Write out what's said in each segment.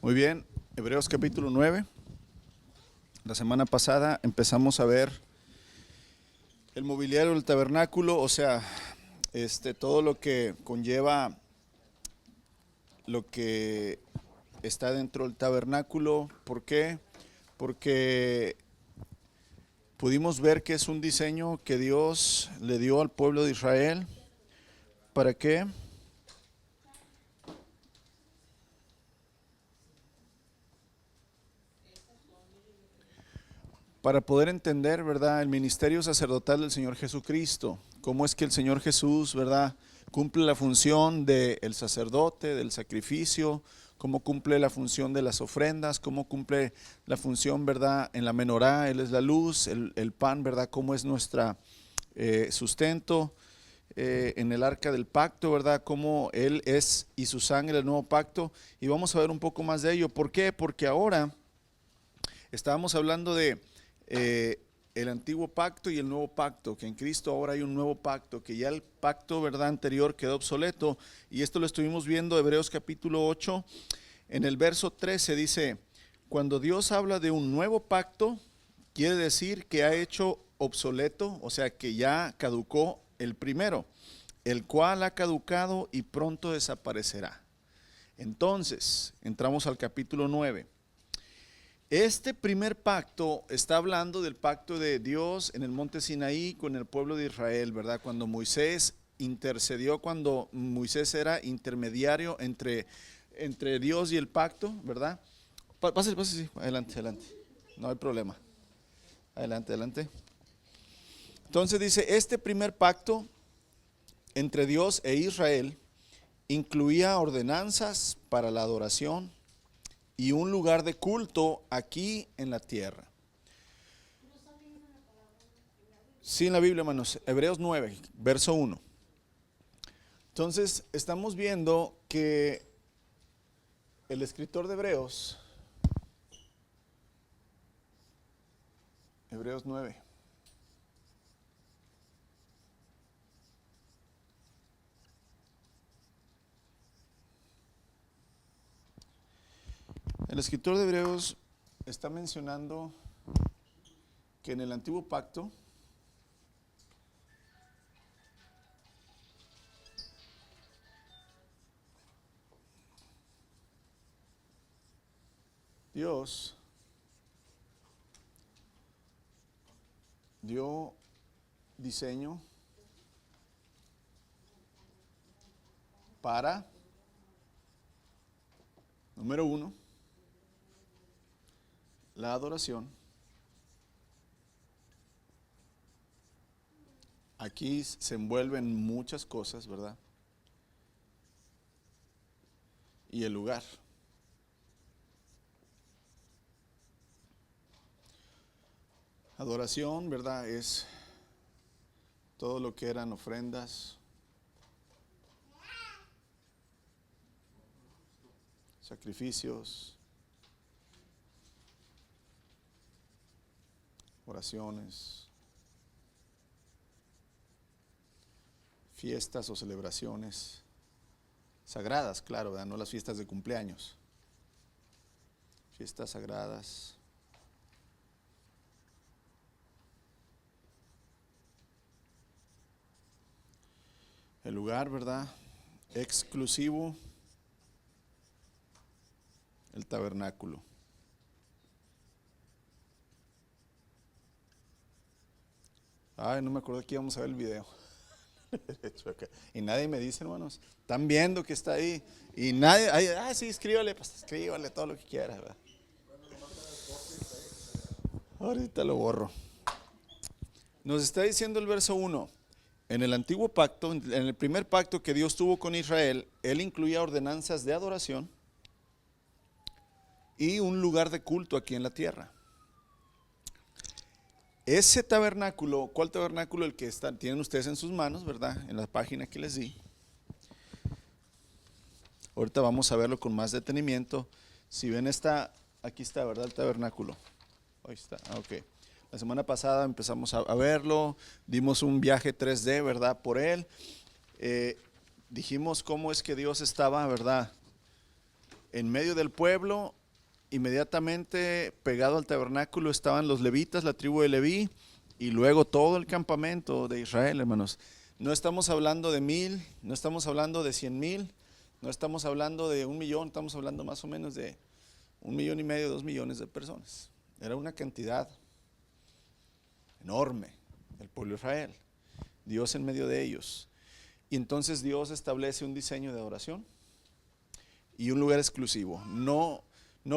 Muy bien, Hebreos capítulo 9. La semana pasada empezamos a ver el mobiliario del tabernáculo, o sea, todo lo que conlleva lo que está dentro del tabernáculo. ¿Por qué? Porque pudimos ver que es un diseño que Dios le dio al pueblo de Israel. ¿Para qué? Para poder entender, ¿verdad?, el ministerio sacerdotal del Señor Jesucristo. Cómo es que el Señor Jesús, ¿verdad?, cumple la función del sacerdote, del sacrificio, cómo cumple la función de las ofrendas, cómo cumple la función, ¿verdad?, en la menorá. Él es la luz, el pan, ¿verdad?, cómo es nuestra sustento. En el arca del pacto, ¿verdad?, cómo Él es y su sangre el nuevo pacto. Y vamos a ver un poco más de ello. ¿Por qué? Porque ahora estábamos hablando de el antiguo pacto y el nuevo pacto, que en Cristo ahora hay un nuevo pacto, que ya el pacto, ¿verdad?, anterior quedó obsoleto, y esto lo estuvimos viendo Hebreos capítulo 8, en el verso 13 dice: cuando Dios habla de un nuevo pacto, quiere decir que ha hecho obsoleto, o sea que ya caducó el primero, el cual ha caducado y pronto desaparecerá. Entonces, entramos al capítulo 9. Este primer pacto está hablando del pacto de Dios en el monte Sinaí con el pueblo de Israel, ¿verdad? Cuando Moisés intercedió, cuando Moisés era intermediario entre Dios y el pacto, ¿verdad? Pase, sí, adelante, adelante, no hay problema. Adelante, adelante. Entonces dice, este primer pacto entre Dios e Israel incluía ordenanzas para la adoración y un lugar de culto aquí en la tierra. Sí, en la Biblia, hermanos, Hebreos 9, verso 1. Entonces, estamos viendo que el escritor de Hebreos, Hebreos 9, el escritor de Hebreos está mencionando que en el antiguo pacto Dios dio diseño para, número 1, la adoración. Aquí se envuelven muchas cosas, ¿verdad? Y el lugar. Adoración, ¿verdad?, es todo lo que eran ofrendas, sacrificios, oraciones, fiestas o celebraciones sagradas, claro, ¿verdad?, no las fiestas de cumpleaños, fiestas sagradas. El lugar, ¿verdad?, exclusivo, el tabernáculo. Ay, no me acuerdo que íbamos a ver el video. Y nadie me dice, hermanos, están viendo que está ahí. Y nadie, sí, escríbale, pues escríbale todo lo que quieras, ¿verdad? Ahorita lo borro. Nos está diciendo el verso 1. En el antiguo pacto, en el primer pacto que Dios tuvo con Israel, Él incluía ordenanzas de adoración y un lugar de culto aquí en la tierra. Ese tabernáculo, ¿cuál tabernáculo? El que tienen ustedes en sus manos, ¿verdad?, en la página que les di. Ahorita vamos a verlo con más detenimiento. Si ven aquí está, ¿verdad?, el tabernáculo. Ahí está, ok. La semana pasada empezamos a verlo, dimos un viaje 3D, ¿verdad?, por él. Dijimos cómo es que Dios estaba, ¿verdad?, en medio del pueblo inmediatamente pegado al tabernáculo estaban los levitas, la tribu de Leví, y luego todo el campamento de Israel, hermanos. No estamos hablando de 1000, no estamos hablando de 100,000, no estamos hablando de 1,000,000, estamos hablando más o menos de 1,500,000, 2,000,000 de personas. Era una cantidad enorme, el pueblo de Israel, Dios en medio de ellos. Y entonces Dios establece un diseño de adoración y un lugar exclusivo. No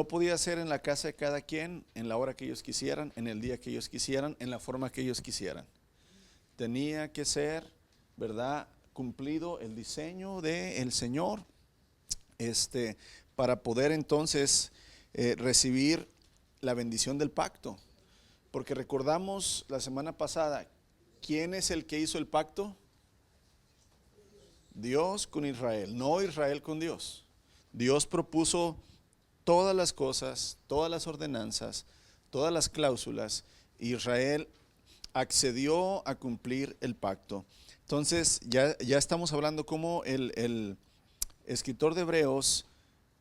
podía ser en la casa de cada quien, en la hora que ellos quisieran, en el día que ellos quisieran, en la forma que ellos quisieran. Tenía que ser, ¿verdad?, cumplido el diseño del Señor, para poder entonces recibir la bendición del pacto. Porque recordamos la semana pasada, ¿quién es el que hizo el pacto? Dios con Israel, no Israel con Dios. Dios propuso todas las cosas, todas las ordenanzas, todas las cláusulas. Israel accedió a cumplir el pacto. Entonces ya estamos hablando cómo el escritor de Hebreos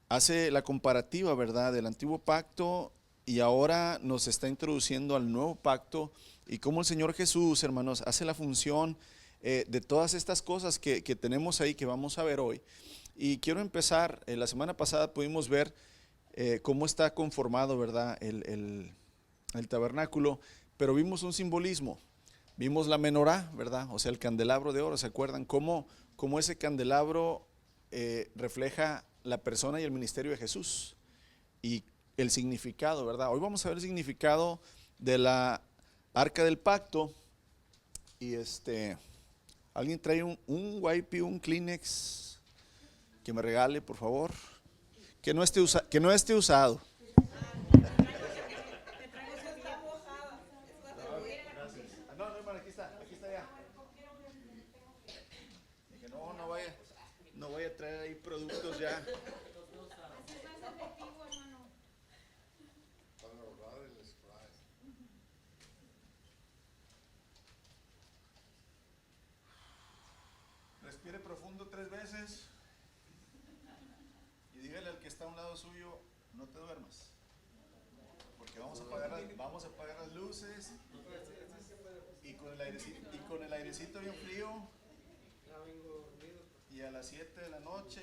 hace la comparativa, ¿verdad?, del antiguo pacto, y ahora nos está introduciendo al nuevo pacto, y cómo el Señor Jesús, hermanos, hace la función de todas estas cosas que tenemos ahí, que vamos a ver hoy. Y quiero empezar, la semana pasada pudimos ver cómo está conformado, ¿verdad?, el tabernáculo, pero vimos un simbolismo, vimos la menorá, ¿verdad?, o sea, el candelabro de oro. ¿Se acuerdan cómo ese candelabro refleja la persona y el ministerio de Jesús? Y el significado, ¿verdad? Hoy vamos a ver el significado de la arca del pacto. Y alguien trae un wipe, un Kleenex que me regale, por favor, que no esté usado. No, hermano, aquí está ya. Dije, no vaya a traer ahí productos ya. Respire profundo 3 veces y dígale al que está a un lado suyo, no te duermas, porque vamos a apagar las luces, y con el airecito bien frío, y a las 7 de la noche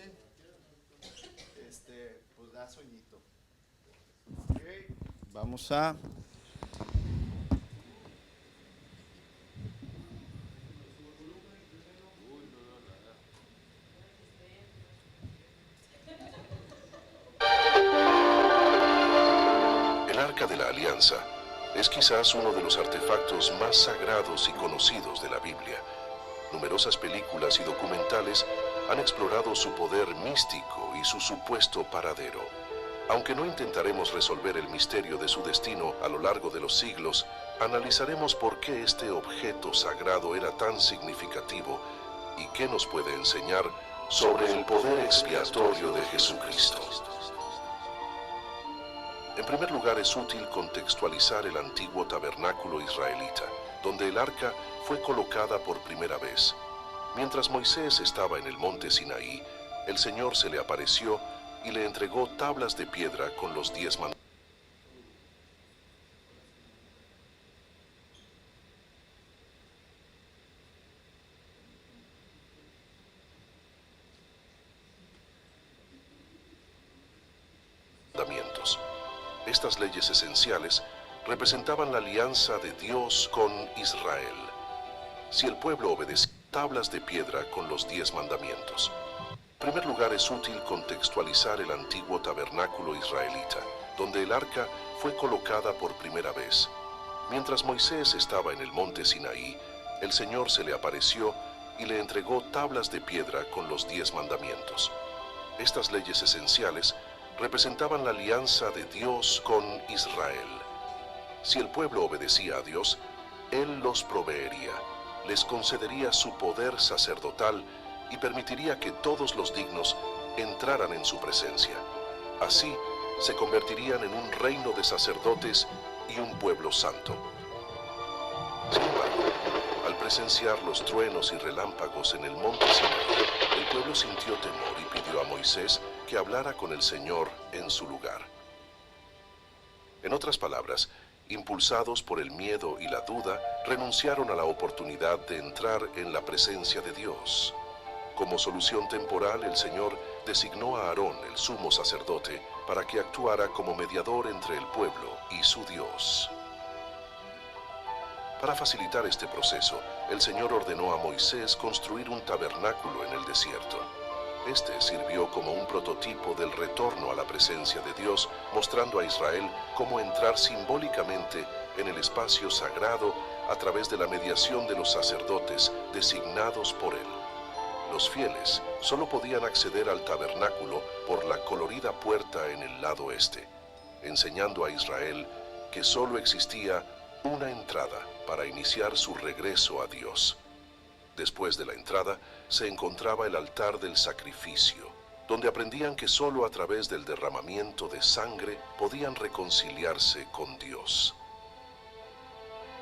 pues da sueñito. Okay. Vamos a El Arca de la Alianza es quizás uno de los artefactos más sagrados y conocidos de la Biblia. Numerosas películas y documentales han explorado su poder místico y su supuesto paradero. Aunque no intentaremos resolver el misterio de su destino a lo largo de los siglos, analizaremos por qué este objeto sagrado era tan significativo y qué nos puede enseñar sobre el poder expiatorio de Jesucristo. En primer lugar, es útil contextualizar el antiguo tabernáculo israelita, donde el arca fue colocada por primera vez. Mientras Moisés estaba en el monte Sinaí, el Señor se le apareció y le entregó tablas de piedra con los 10 mandamientos. Estas leyes esenciales representaban la alianza de Dios con Israel. Si el pueblo obedecía, tablas de piedra con los 10 mandamientos. En primer lugar, es útil contextualizar el antiguo tabernáculo israelita, donde el arca fue colocada por primera vez. Mientras Moisés estaba en el monte Sinaí, el Señor se le apareció y le entregó tablas de piedra con los 10 mandamientos. Estas leyes esenciales representaban la alianza de Dios con Israel. Si el pueblo obedecía a Dios, Él los proveería, les concedería su poder sacerdotal y permitiría que todos los dignos entraran en su presencia. Así, se convertirían en un reino de sacerdotes y un pueblo santo. Sin embargo, al presenciar los truenos y relámpagos en el monte Sinaí, el pueblo sintió temor y pidió a Moisés que hablara con el Señor en su lugar. En otras palabras, impulsados por el miedo y la duda, renunciaron a la oportunidad de entrar en la presencia de Dios. Como solución temporal, el Señor designó a Aarón, el sumo sacerdote, para que actuara como mediador entre el pueblo y su Dios. Para facilitar este proceso, el Señor ordenó a Moisés construir un tabernáculo en el desierto. Este sirvió como un prototipo del retorno a la presencia de Dios, mostrando a Israel cómo entrar simbólicamente en el espacio sagrado a través de la mediación de los sacerdotes designados por él. Los fieles solo podían acceder al tabernáculo por la colorida puerta en el lado este, enseñando a Israel que solo existía una entrada para iniciar su regreso a Dios. Después de la entrada se encontraba el altar del sacrificio, donde aprendían que solo a través del derramamiento de sangre podían reconciliarse con Dios.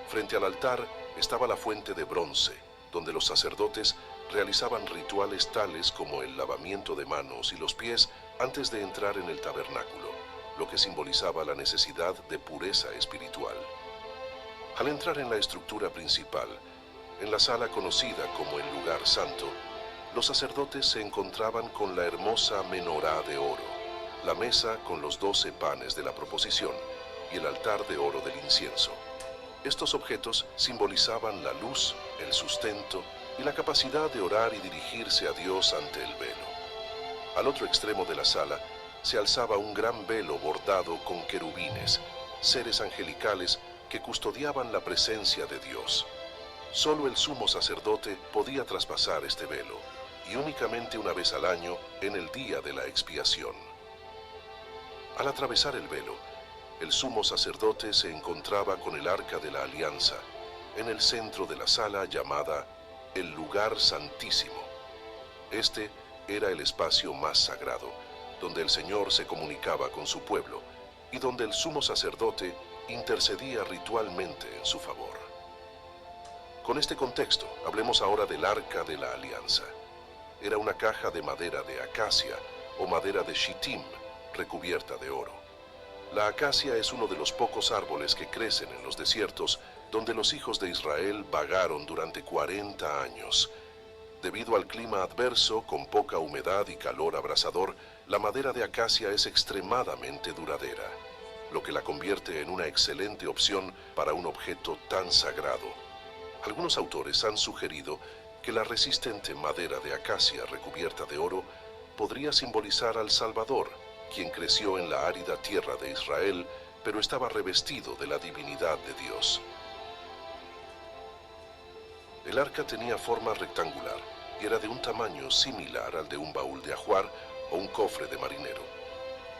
Frente al altar estaba la fuente de bronce, donde los sacerdotes realizaban rituales tales como el lavamiento de manos y los pies antes de entrar en el tabernáculo, lo que simbolizaba la necesidad de pureza espiritual. Al entrar en la estructura principal, en la sala conocida como el lugar santo, los sacerdotes se encontraban con la hermosa menorá de oro, la mesa con los 12 panes de la proposición y el altar de oro del incienso. Estos objetos simbolizaban la luz, el sustento y la capacidad de orar y dirigirse a Dios ante el velo. Al otro extremo de la sala se alzaba un gran velo bordado con querubines, seres angelicales que custodiaban la presencia de Dios. Solo el sumo sacerdote podía traspasar este velo, y únicamente una vez al año en el día de la expiación. Al atravesar el velo, el sumo sacerdote se encontraba con el arca de la alianza, en el centro de la sala llamada el lugar santísimo. Este era el espacio más sagrado, donde el Señor se comunicaba con su pueblo, y donde el sumo sacerdote intercedía ritualmente en su favor. Con este contexto, hablemos ahora del Arca de la Alianza. Era una caja de madera de acacia o madera de shittim, recubierta de oro. La acacia es uno de los pocos árboles que crecen en los desiertos donde los hijos de Israel vagaron durante 40 años. Debido al clima adverso, con poca humedad y calor abrasador, la madera de acacia es extremadamente duradera, lo que la convierte en una excelente opción para un objeto tan sagrado. Algunos autores han sugerido que la resistente madera de acacia recubierta de oro podría simbolizar al Salvador, quien creció en la árida tierra de Israel, pero estaba revestido de la divinidad de Dios. El arca tenía forma rectangular y era de un tamaño similar al de un baúl de ajuar o un cofre de marinero.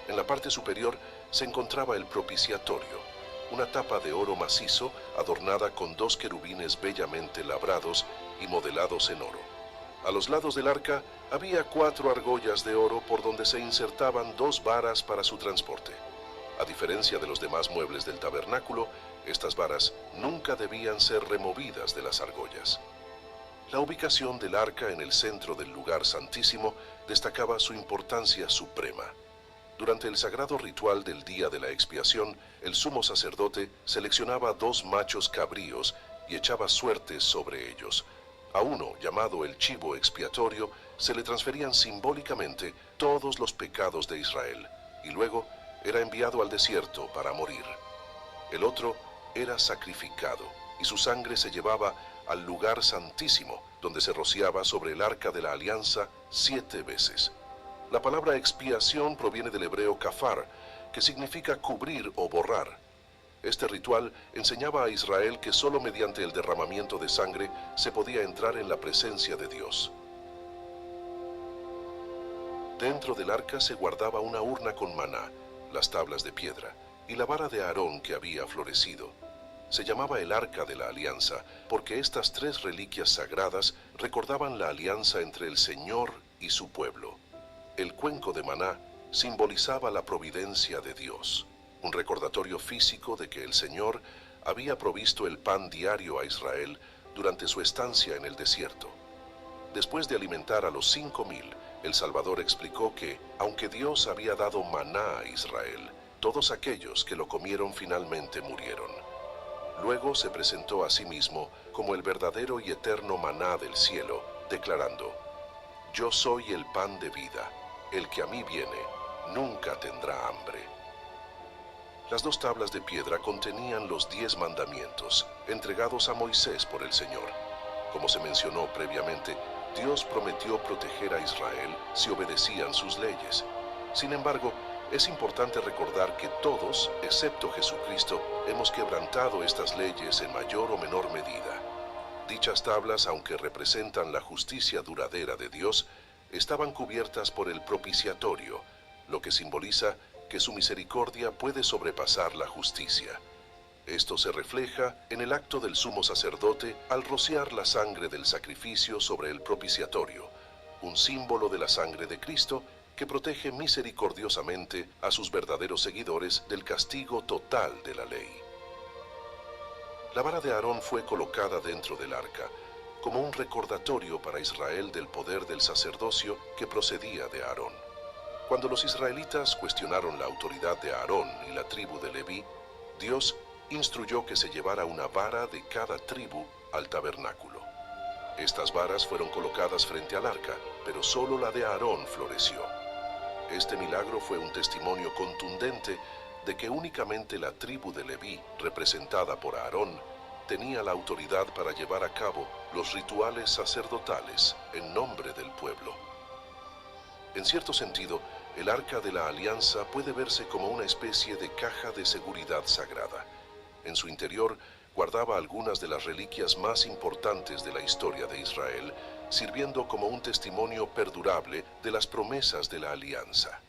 En la parte superior se encontraba el propiciatorio, una tapa de oro macizo adornada con 2 querubines bellamente labrados y modelados en oro. A los lados del arca había 4 argollas de oro por donde se insertaban 2 varas para su transporte. A diferencia de los demás muebles del tabernáculo, estas varas nunca debían ser removidas de las argollas. La ubicación del arca en el centro del lugar santísimo destacaba su importancia suprema. Durante el sagrado ritual del día de la expiación, el sumo sacerdote seleccionaba 2 machos cabríos y echaba suertes sobre ellos. A uno, llamado el chivo expiatorio, se le transferían simbólicamente todos los pecados de Israel, y luego era enviado al desierto para morir. El otro era sacrificado, y su sangre se llevaba al lugar santísimo, donde se rociaba sobre el arca de la alianza 7 veces. La palabra expiación proviene del hebreo kafar, que significa cubrir o borrar. Este ritual enseñaba a Israel que solo mediante el derramamiento de sangre se podía entrar en la presencia de Dios. Dentro del arca se guardaba una urna con maná, las tablas de piedra y la vara de Aarón que había florecido. Se llamaba el Arca de la Alianza porque estas 3 reliquias sagradas recordaban la alianza entre el Señor y su pueblo. El cuenco de maná simbolizaba la providencia de Dios, un recordatorio físico de que el Señor había provisto el pan diario a Israel durante su estancia en el desierto. Después de alimentar a los 5,000, el Salvador explicó que, aunque Dios había dado maná a Israel, todos aquellos que lo comieron finalmente murieron. Luego se presentó a sí mismo como el verdadero y eterno maná del cielo, declarando: Yo soy el pan de vida, el que a mí viene, nunca tendrá hambre. Las 2 tablas de piedra contenían los 10 mandamientos, entregados a Moisés por el Señor. Como se mencionó previamente, Dios prometió proteger a Israel si obedecían sus leyes. Sin embargo, es importante recordar que todos, excepto Jesucristo, hemos quebrantado estas leyes en mayor o menor medida. Dichas tablas, aunque representan la justicia duradera de Dios, estaban cubiertas por el propiciatorio, lo que simboliza que su misericordia puede sobrepasar la justicia. Esto se refleja en el acto del sumo sacerdote al rociar la sangre del sacrificio sobre el propiciatorio, un símbolo de la sangre de Cristo que protege misericordiosamente a sus verdaderos seguidores del castigo total de la ley. La vara de Aarón fue colocada dentro del arca, como un recordatorio para Israel del poder del sacerdocio que procedía de Aarón. Cuando los israelitas cuestionaron la autoridad de Aarón y la tribu de Leví, Dios instruyó que se llevara una vara de cada tribu al tabernáculo. Estas varas fueron colocadas frente al arca, pero solo la de Aarón floreció. Este milagro fue un testimonio contundente de que únicamente la tribu de Leví, representada por Aarón, tenía la autoridad para llevar a cabo los rituales sacerdotales en nombre del pueblo. En cierto sentido, el Arca de la Alianza puede verse como una especie de caja de seguridad sagrada. En su interior guardaba algunas de las reliquias más importantes de la historia de Israel, sirviendo como un testimonio perdurable de las promesas de la alianza.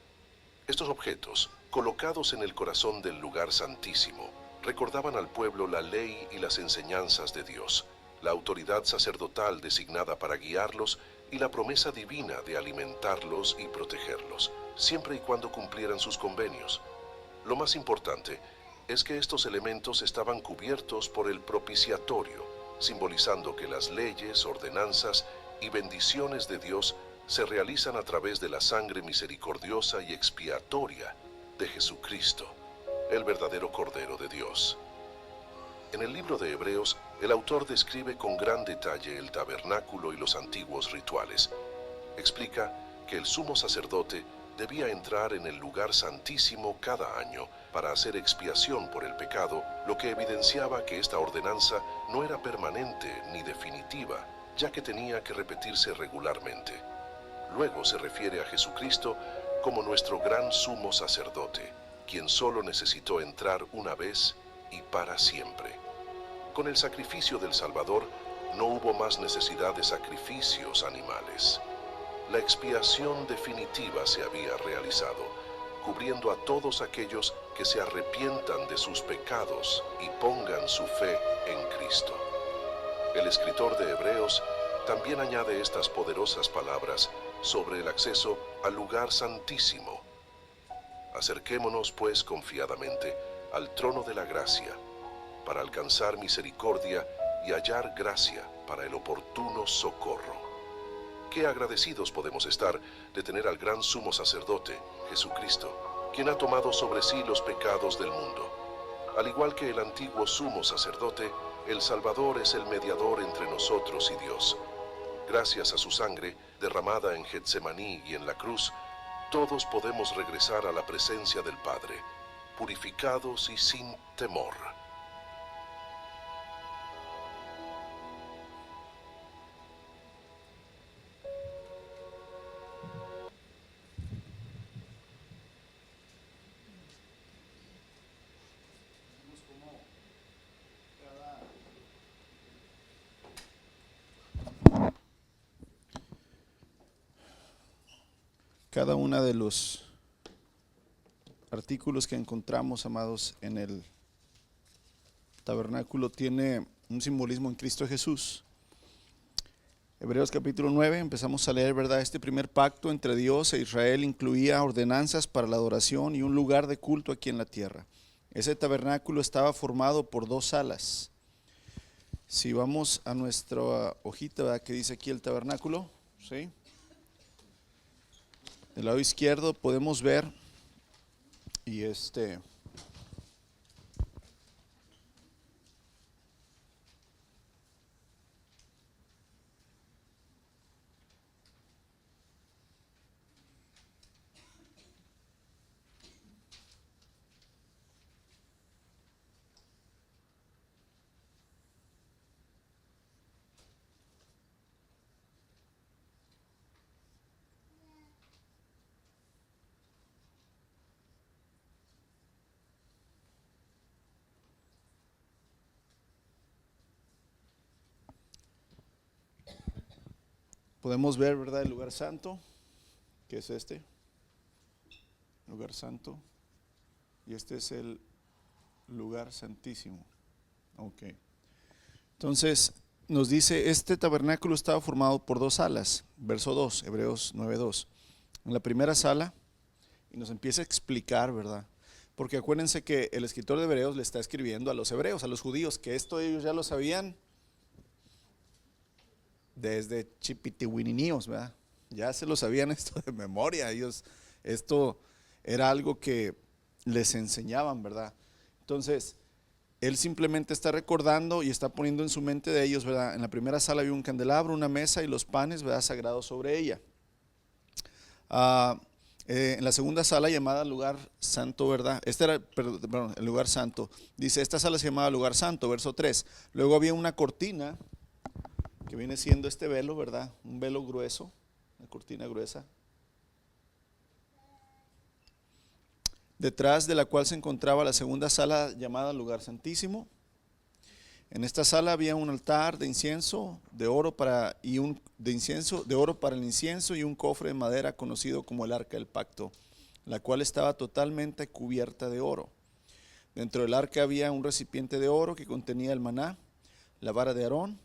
Estos objetos, colocados en el corazón del lugar santísimo, recordaban al pueblo la ley y las enseñanzas de Dios, la autoridad sacerdotal designada para guiarlos y la promesa divina de alimentarlos y protegerlos, siempre y cuando cumplieran sus convenios. Lo más importante es que estos elementos estaban cubiertos por el propiciatorio, simbolizando que las leyes, ordenanzas y bendiciones de Dios se realizan a través de la sangre misericordiosa y expiatoria de Jesucristo, el verdadero Cordero de Dios. En el libro de Hebreos, el autor describe con gran detalle el tabernáculo y los antiguos rituales. Explica que el sumo sacerdote debía entrar en el lugar santísimo cada año para hacer expiación por el pecado, lo que evidenciaba que esta ordenanza no era permanente ni definitiva, ya que tenía que repetirse regularmente. Luego se refiere a Jesucristo como nuestro gran sumo sacerdote, quien solo necesitó entrar una vez y para siempre. Con el sacrificio del Salvador no hubo más necesidad de sacrificios animales. La expiación definitiva se había realizado, cubriendo a todos aquellos que se arrepientan de sus pecados y pongan su fe en Cristo. El escritor de Hebreos también añade estas poderosas palabras sobre el acceso al lugar santísimo. Acerquémonos, pues, confiadamente al trono de la gracia, para alcanzar misericordia y hallar gracia para el oportuno socorro. Qué agradecidos podemos estar de tener al gran sumo sacerdote, Jesucristo, quien ha tomado sobre sí los pecados del mundo. Al igual que el antiguo sumo sacerdote, el Salvador es el mediador entre nosotros y Dios. Gracias a su sangre, derramada en Getsemaní y en la cruz, todos podemos regresar a la presencia del Padre, purificados y sin temor. Cada uno de los artículos que encontramos, amados, en el tabernáculo tiene un simbolismo en Cristo Jesús. Hebreos capítulo 9, empezamos a leer, ¿verdad? Este primer pacto entre Dios e Israel incluía ordenanzas para la adoración y un lugar de culto aquí en la tierra. Ese tabernáculo estaba formado por 2 salas. Si vamos a nuestra hojita, ¿verdad?, que dice aquí el tabernáculo, ¿sí? Del lado izquierdo podemos ver Y podemos ver, ¿verdad?, el lugar santo, que es este lugar santo, y este es el lugar santísimo. Ok. Entonces nos dice, este tabernáculo estaba formado por dos salas, verso 2, Hebreos 9:2. En la primera sala, y nos empieza a explicar, ¿verdad? Porque acuérdense que el escritor de Hebreos le está escribiendo a los hebreos, a los judíos, que esto ellos ya lo sabían desde chipitiwininíos, ¿verdad? Ya se lo sabían esto de memoria, ellos, esto era algo que les enseñaban, ¿verdad? Entonces, él simplemente está recordando y está poniendo en su mente de ellos, ¿verdad? En la primera sala había un candelabro, una mesa y los panes, ¿verdad?, sagrados sobre ella. En la segunda sala, llamada lugar santo, ¿verdad? Este era, perdón, el lugar santo. Dice, esta sala se llamaba lugar santo, verso 3. Luego había una cortina, que viene siendo este velo, ¿verdad? Un velo grueso, una cortina gruesa, detrás de la cual se encontraba la segunda sala llamada lugar santísimo. En esta sala había un altar de incienso de oro para el incienso y un cofre de madera conocido como el arca del pacto, la cual estaba totalmente cubierta de oro. Dentro del arca había un recipiente de oro que contenía el maná, la vara de Aarón,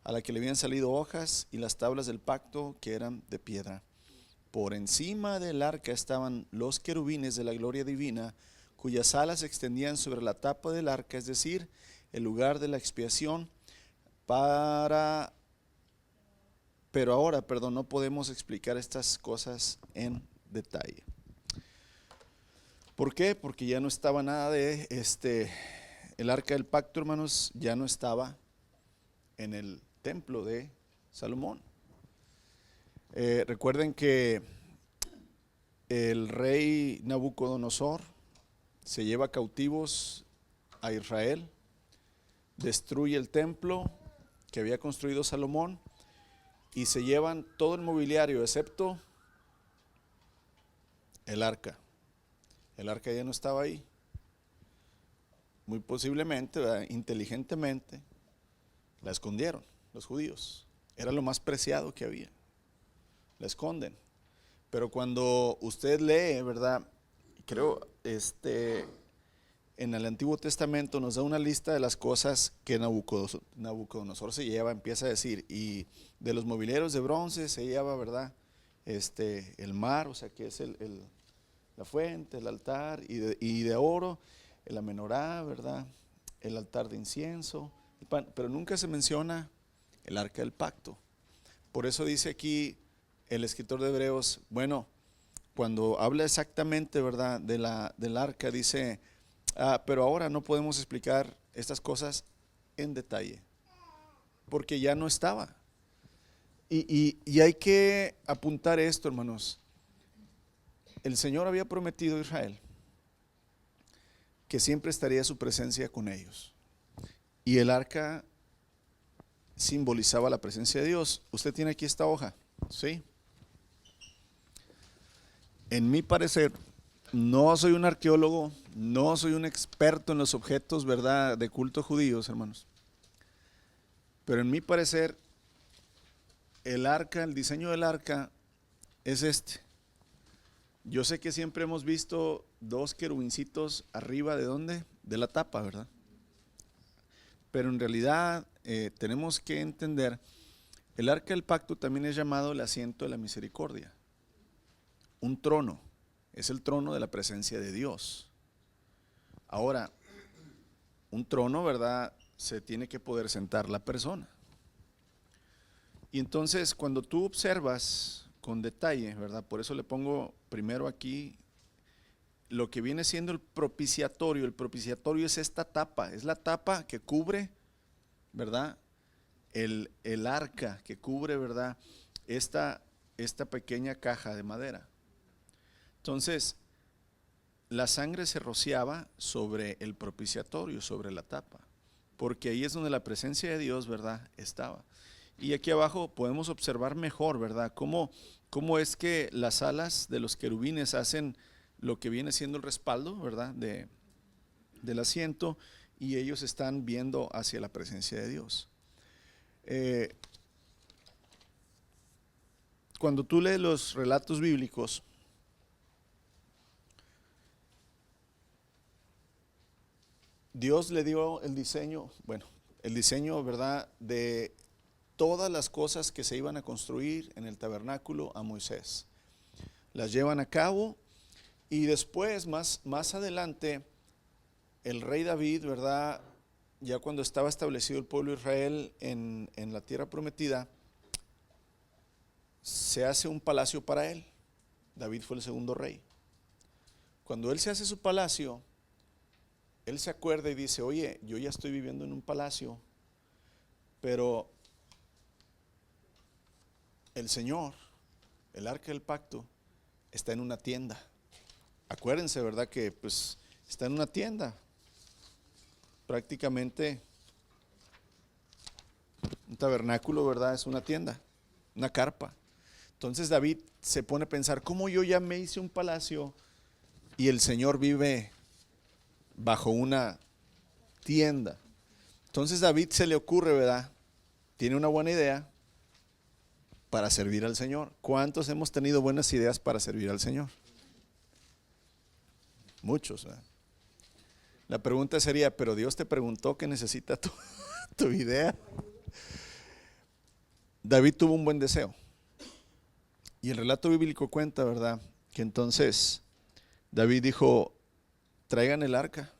a la que le habían salido hojas, y las tablas del pacto, que eran de piedra. Por encima del arca estaban los querubines de la gloria divina, cuyas alas se extendían sobre la tapa del arca, es decir, el lugar de la expiación. Pero ahora, no podemos explicar estas cosas en detalle. ¿Por qué? Porque ya no estaba nada de el arca del pacto, hermanos, ya no estaba en el templo de Salomón. Recuerden que el rey Nabucodonosor se lleva cautivos a Israel, destruye el templo que había construido Salomón y se llevan todo el mobiliario excepto el arca. El arca ya no estaba ahí. Muy posiblemente, ¿verdad?, inteligentemente, la escondieron los judíos. Era lo más preciado que había. La esconden. Pero cuando usted lee, ¿verdad?, creo, en el Antiguo Testamento nos da una lista de las cosas que Nabucodonosor se lleva, empieza a decir, y de los mobiliarios de bronce se lleva, ¿verdad?, el mar, o sea, que es la fuente, el altar, y de oro, la menorá, ¿verdad?, el altar de incienso, el pan, pero nunca se menciona el arca del pacto. Por eso dice aquí el escritor de Hebreos, bueno, cuando habla exactamente, ¿verdad?, del arca, dice, pero ahora no podemos explicar estas cosas en detalle, porque ya no estaba. Y hay que apuntar esto, hermanos. El Señor había prometido a Israel que siempre estaría su presencia con ellos. Y el arca simbolizaba la presencia de Dios. Usted tiene aquí esta hoja, ¿sí? En mi parecer, no soy un arqueólogo, no soy un experto en los objetos, ¿verdad?, de culto judíos, hermanos. Pero en mi parecer, el arca, el diseño del arca es este. Yo sé que siempre hemos visto dos querubincitos arriba, ¿de dónde? De la tapa, ¿verdad? Pero en realidad tenemos que entender, el arca del pacto también es llamado el asiento de la misericordia. Un trono, es el trono de la presencia de Dios. Ahora, un trono, ¿verdad?, se tiene que poder sentar la persona. Y entonces cuando tú observas con detalle, ¿verdad?, por eso le pongo primero aquí lo que viene siendo el propiciatorio es esta tapa, es la tapa que cubre, ¿verdad? El arca que cubre, ¿verdad? Esta pequeña caja de madera. Entonces, la sangre se rociaba sobre el propiciatorio, sobre la tapa, porque ahí es donde la presencia de Dios, ¿verdad?, estaba. Y aquí abajo podemos observar mejor, ¿verdad?, cómo es que las alas de los querubines hacen lo que viene siendo el respaldo, ¿verdad?, del asiento, y ellos están viendo hacia la presencia de Dios. Cuando tú lees los relatos bíblicos, Dios le dio el diseño, ¿verdad?, de todas las cosas que se iban a construir en el tabernáculo a Moisés. Las llevan a cabo y después, más adelante, el rey David, ¿verdad?, ya cuando estaba establecido el pueblo de Israel en la tierra prometida, se hace un palacio para él. David fue el segundo rey. Cuando él se hace su palacio, él se acuerda y dice: oye, yo ya estoy viviendo en un palacio, pero el Señor, el arca del pacto, está en una tienda. Acuérdense, ¿verdad?, que pues está en una tienda. Prácticamente un tabernáculo, ¿verdad?, es una tienda, una carpa. Entonces David se pone a pensar: ¿cómo yo ya me hice un palacio y el Señor vive bajo una tienda? Entonces David se le ocurre, ¿verdad?, tiene una buena idea para servir al Señor. ¿Cuántos hemos tenido buenas ideas para servir al Señor? Muchos, ¿verdad? La pregunta sería: ¿pero Dios te preguntó qué necesita tu idea? David tuvo un buen deseo. Y el relato bíblico cuenta, ¿verdad?, que entonces David dijo: traigan el arca,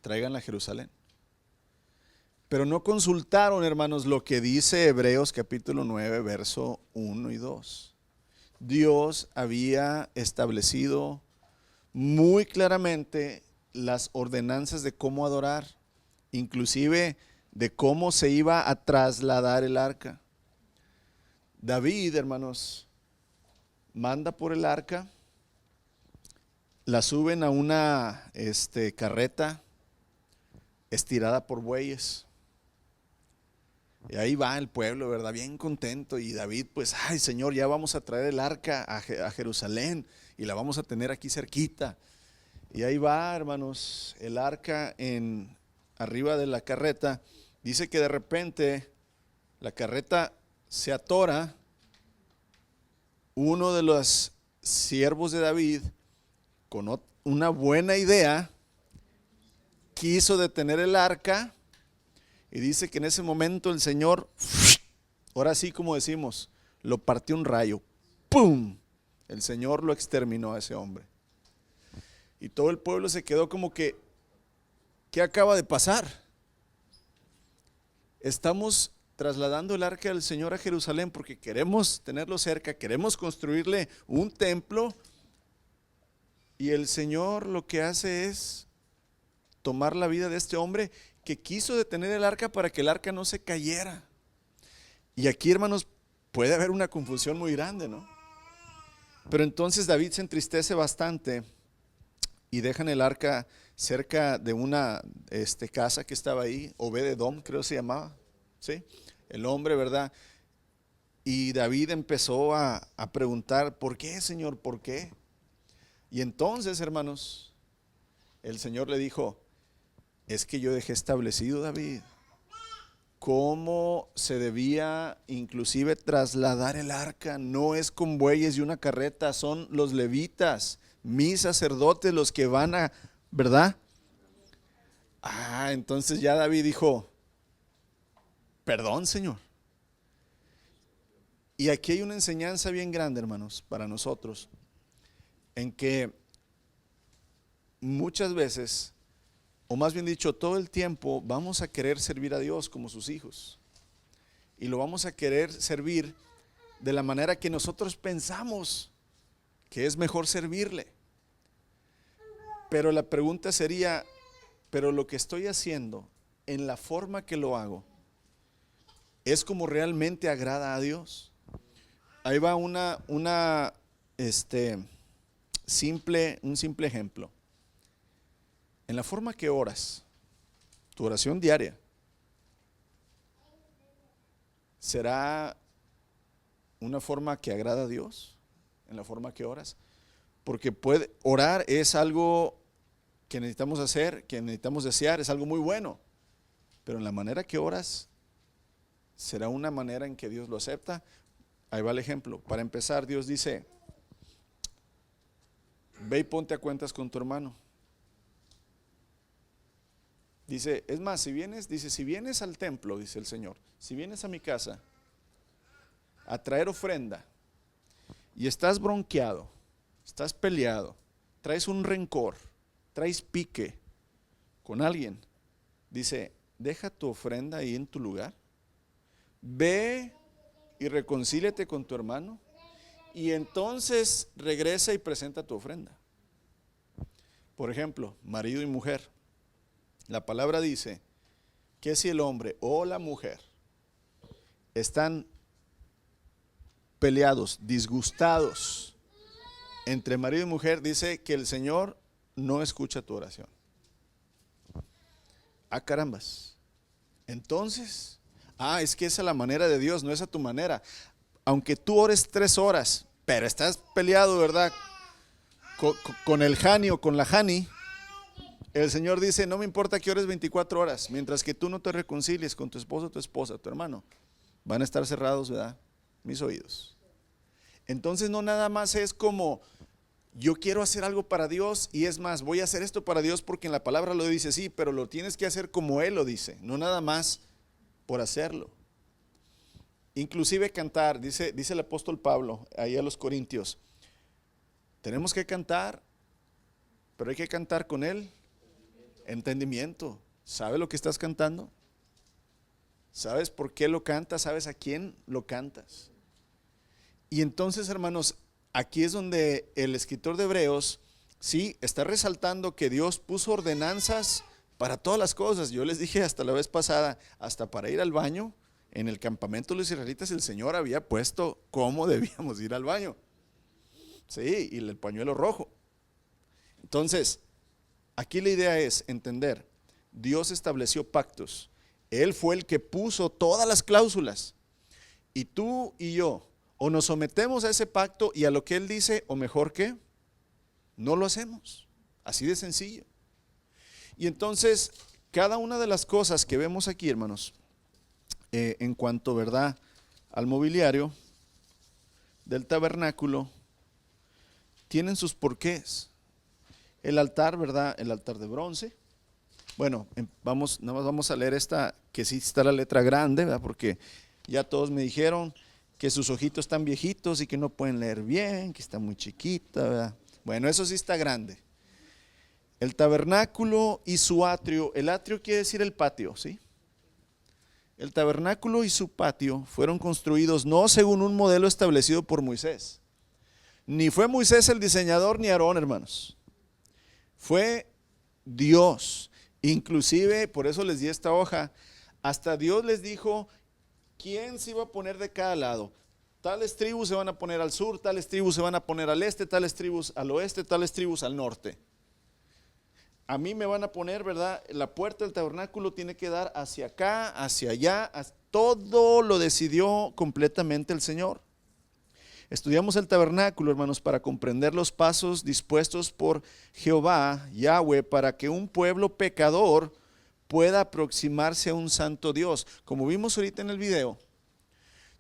traiganla a Jerusalén. Pero no consultaron, hermanos, lo que dice Hebreos capítulo 9, verso 1 y 2. Dios había establecido muy claramente las ordenanzas de cómo adorar, inclusive de cómo se iba a trasladar el arca. David, hermanos, manda por el arca, la suben a una carreta estirada por bueyes. Y ahí va el pueblo, ¿verdad?, bien contento. Y David, pues: ay, Señor, ya vamos a traer el arca a Jerusalén y la vamos a tener aquí cerquita. Y ahí va, hermanos, el arca arriba de la carreta. Dice que de repente la carreta se atora. Uno de los siervos de David, con una buena idea, quiso detener el arca, y dice que en ese momento el Señor, ahora sí, como decimos, lo partió un rayo. ¡Pum! El Señor lo exterminó a ese hombre. Y todo el pueblo se quedó como que: ¿qué acaba de pasar? Estamos trasladando el arca del Señor a Jerusalén porque queremos tenerlo cerca, queremos construirle un templo, y el Señor lo que hace es tomar la vida de este hombre que quiso detener el arca para que el arca no se cayera. Y aquí, hermanos, puede haber una confusión muy grande, ¿no? Pero entonces David se entristece bastante y dejan el arca cerca de una casa que estaba ahí, Obed-Edom, creo que se llamaba, ¿sí? El hombre, ¿verdad? Y David empezó a preguntar: ¿por qué, Señor? ¿Por qué? Y entonces, hermanos, el Señor le dijo: es que yo dejé establecido, David, cómo se debía inclusive trasladar el arca. No es con bueyes y una carreta, son los levitas, mis sacerdotes, los que van a, ¿verdad? Entonces ya David dijo: perdón, Señor. Y aquí hay una enseñanza bien grande, hermanos, para nosotros, en que muchas veces, o más bien dicho, todo el tiempo, vamos a querer servir a Dios como sus hijos, y lo vamos a querer servir de la manera que nosotros pensamos que es mejor servirle. Pero la pregunta sería, pero lo que estoy haciendo, en la forma que lo hago, ¿es como realmente agrada a Dios? Ahí va un simple ejemplo. En la forma que oras, tu oración diaria, ¿será una forma que agrada a Dios? En la forma que oras. Porque orar es algo que necesitamos hacer, que necesitamos desear, es algo muy bueno. Pero en la manera que oras, ¿será una manera en que Dios lo acepta? Ahí va el ejemplo. Para empezar, Dios dice, ve y ponte a cuentas con tu hermano. Dice, es más, si vienes al templo, dice el Señor, si vienes a mi casa a traer ofrenda y estás bronqueado, estás peleado, traes un rencor, traes pique con alguien, dice, deja tu ofrenda ahí en tu lugar, ve y reconcíliate con tu hermano y entonces regresa y presenta tu ofrenda. Por ejemplo, marido y mujer. La palabra dice que si el hombre o la mujer están peleados, disgustados entre marido y mujer, dice que el Señor no escucha tu oración. Ah, carambas. Entonces, es que esa es la manera de Dios, no es a tu manera. Aunque tú ores 3 horas, pero estás peleado, ¿verdad? Con el Jani o con la Jani, el Señor dice, no me importa que ores 24 horas, mientras que tú no te reconcilies con tu esposo, tu esposa, tu hermano, van a estar cerrados, ¿verdad? Mis oídos. Entonces no nada más es como, yo quiero hacer algo para Dios y es más, voy a hacer esto para Dios porque en la palabra lo dice, sí, pero lo tienes que hacer como Él lo dice, no nada más por hacerlo. Inclusive cantar, dice el apóstol Pablo, ahí a los Corintios, tenemos que cantar, pero hay que cantar con Él. Entendimiento. ¿Sabes lo que estás cantando? ¿Sabes por qué lo cantas? ¿Sabes a quién lo cantas? Y entonces, hermanos, aquí es donde el escritor de Hebreos, sí, está resaltando que Dios puso ordenanzas para todas las cosas. Yo les dije hasta la vez pasada, hasta para ir al baño, en el campamento de los israelitas el Señor había puesto cómo debíamos ir al baño. Sí, y el pañuelo rojo. Entonces, aquí la idea es entender, Dios estableció pactos, Él fue el que puso todas las cláusulas y tú y yo o nos sometemos a ese pacto y a lo que Él dice o mejor que no lo hacemos, así de sencillo. Y entonces cada una de las cosas que vemos aquí, hermanos, en cuanto, ¿verdad?, al mobiliario del tabernáculo, tienen sus porqués. El altar, ¿verdad? El altar de bronce. Bueno, nada más vamos a leer esta, que sí está la letra grande, ¿verdad? Porque ya todos me dijeron que sus ojitos están viejitos y que no pueden leer bien, que está muy chiquita, ¿verdad? Bueno, eso sí está grande. El tabernáculo y su atrio, el atrio quiere decir el patio, ¿sí? El tabernáculo y su patio fueron construidos no según un modelo establecido por Moisés. Ni fue Moisés el diseñador ni Aarón, hermanos. Fue Dios. Inclusive, por eso les di esta hoja, hasta Dios les dijo quién se iba a poner de cada lado. Tales tribus se van a poner al sur, tales tribus se van a poner al este, tales tribus al oeste, tales tribus al norte. A mí me van a poner, ¿verdad? La puerta del tabernáculo tiene que dar hacia acá, hacia allá, todo lo decidió completamente el Señor. Estudiamos el tabernáculo, hermanos, para comprender los pasos dispuestos por Jehová, Yahweh, para que un pueblo pecador pueda aproximarse a un santo Dios. Como vimos ahorita en el video,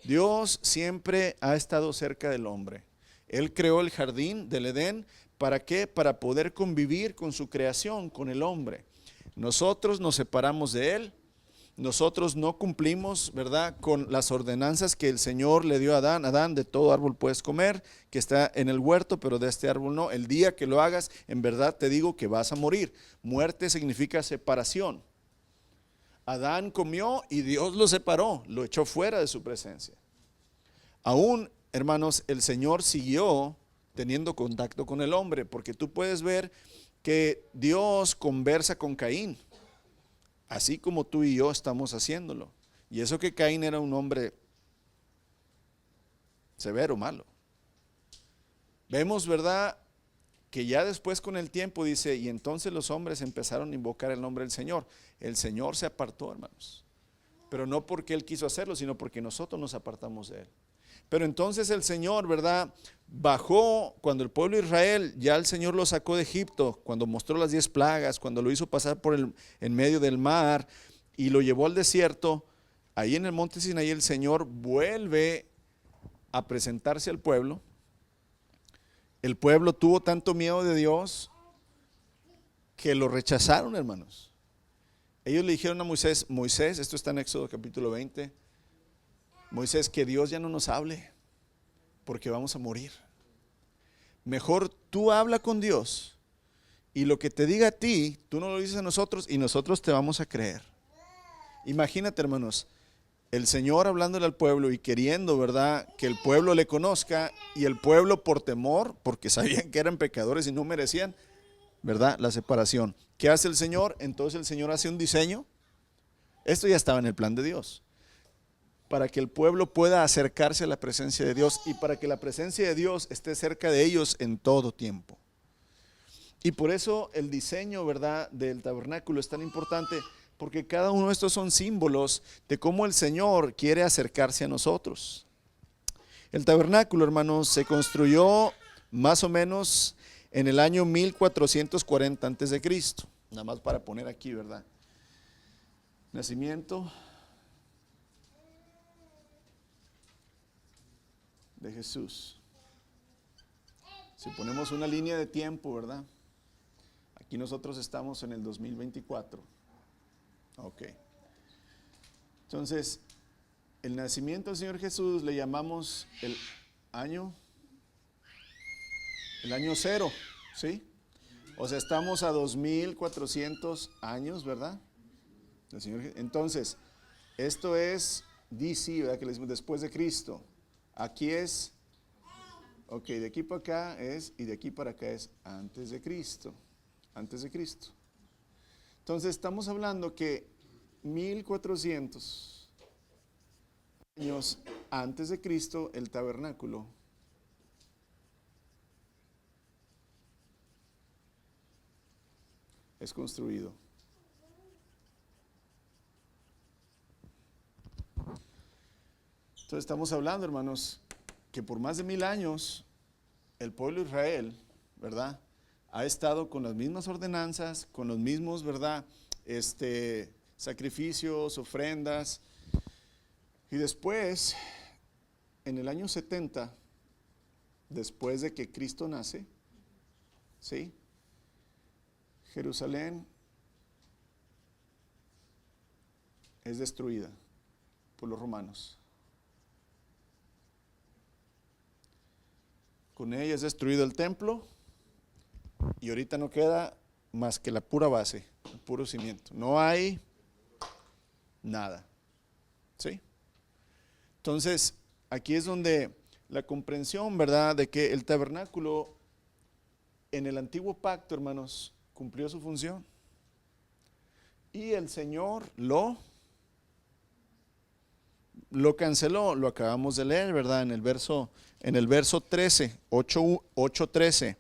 Dios siempre ha estado cerca del hombre. Él creó el jardín del Edén, ¿para qué? Para poder convivir con su creación, con el hombre. Nosotros nos separamos de Él. Nosotros no cumplimos, ¿verdad?, con las ordenanzas que el Señor le dio a Adán. Adán, de todo árbol puedes comer, que está en el huerto, pero de este árbol no. El día que lo hagas, en verdad te digo que vas a morir. Muerte significa separación. Adán comió y Dios lo separó, lo echó fuera de su presencia. Aún, hermanos, el Señor siguió teniendo contacto con el hombre, porque tú puedes ver que Dios conversa con Caín, así como tú y yo estamos haciéndolo. Y eso que Caín era un hombre severo, malo. Vemos, ¿verdad?, que ya después con el tiempo dice, y entonces los hombres empezaron a invocar el nombre del Señor. El Señor se apartó, hermanos, pero no porque Él quiso hacerlo, sino porque nosotros nos apartamos de Él. Pero entonces el Señor, ¿verdad?, bajó cuando el pueblo de Israel, ya el Señor lo sacó de Egipto, cuando mostró las 10 plagas, cuando lo hizo pasar en medio del mar y lo llevó al desierto. Ahí en el monte Sinaí el Señor vuelve a presentarse al pueblo. El pueblo tuvo tanto miedo de Dios que lo rechazaron, hermanos. Ellos le dijeron a Moisés, Moisés, esto está en Éxodo capítulo 20, Moisés, que Dios ya no nos hable, porque vamos a morir. Mejor tú habla con Dios, y lo que te diga a ti, tú no lo dices a nosotros, y nosotros te vamos a creer. Imagínate, hermanos, el Señor hablándole al pueblo y queriendo, ¿verdad?, que el pueblo le conozca, y el pueblo por temor, porque sabían que eran pecadores y no merecían, ¿verdad?, la separación. ¿Qué hace el Señor? Entonces el Señor hace un diseño. Esto ya estaba en el plan de Dios, para que el pueblo pueda acercarse a la presencia de Dios y para que la presencia de Dios esté cerca de ellos en todo tiempo. Y por eso el diseño, ¿verdad?, del tabernáculo es tan importante, porque cada uno de estos son símbolos de cómo el Señor quiere acercarse a nosotros. El tabernáculo, hermanos, se construyó más o menos en el año 1440 antes de Cristo. Nada más para poner aquí, ¿verdad? Nacimiento de Jesús. Si ponemos una línea de tiempo, ¿verdad? Aquí nosotros estamos en el 2024. Ok. Entonces, el nacimiento del Señor Jesús le llamamos el año cero, ¿sí? O sea, estamos a 2400 años, ¿verdad? El Señor, entonces, esto es DC, ¿verdad?, que le decimos después de Cristo. Aquí es, ok, de aquí para acá es, y de aquí para acá es antes de Cristo. Antes de Cristo. Entonces estamos hablando que 1400 años antes de Cristo el tabernáculo es construido. Entonces estamos hablando, hermanos, que por más de 1000 años el pueblo de Israel, ¿verdad?, ha estado con las mismas ordenanzas, con los mismos, ¿verdad?, sacrificios, ofrendas. Y después, en el año 70, después de que Cristo nace, ¿sí?, Jerusalén es destruida por los romanos. Con ella es destruido el templo. Y ahorita no queda más que la pura base, el puro cimiento. No hay nada. ¿Sí? Entonces, aquí es donde la comprensión, ¿verdad?, de que el tabernáculo en el antiguo pacto, hermanos, cumplió su función. Y el Señor lo canceló, lo acabamos de leer, ¿verdad?, en el verso 13, 8:13.